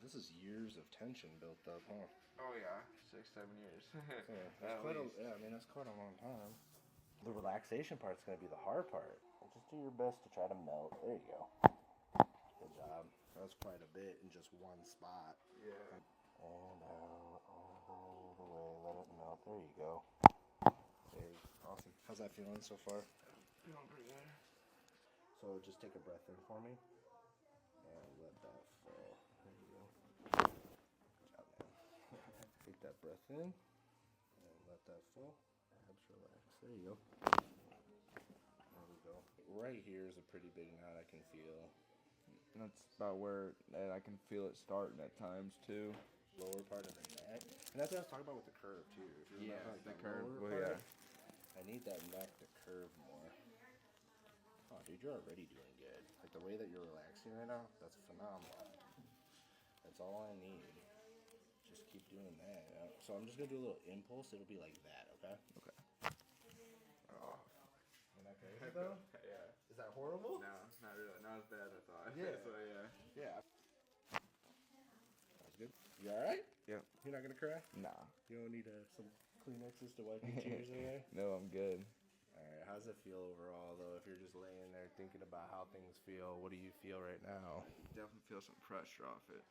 This is years of tension built up, huh? Oh yeah, 6-7 years. Yeah, At least. I mean, that's quite a long time. The relaxation part's gonna be the hard part. Just do your best to try to melt. There you go. Good job. That was quite a bit in just one spot. Yeah. And out all the way. Let it melt. There you go. There. Awesome. How's that feeling so far? Feeling pretty good. So just take a breath in for me. And let that fall. There you go. Good job, man. Take that breath in. And let that fall. Abs relax. There you go. There we go. Right here is a pretty big knot I can feel. And that's about where I can feel it starting at times too. Lower part of the neck. And that's what I was talking about with the curve too. If you remember, like, the that curve. lower Well, part, yeah. I need that neck to curve more. Oh, dude, you're already doing good. Like the way that you're relaxing right now, that's phenomenal. That's all I need. Just keep doing that. You know? So I'm just gonna do a little impulse. It'll be like that, okay? Okay. Oh. Isn't that crazy though? Yeah. Is that horrible? No, not really. Not as bad as I thought. Yeah. So yeah. Yeah. That was good. You all right? Yep. You're not gonna cry? Nah. You don't need some Kleenexes to wipe your tears away? No, I'm good. Alright, how's it feel overall though? If you're just laying there thinking about how things feel, what do you feel right now? Definitely feel some pressure off it.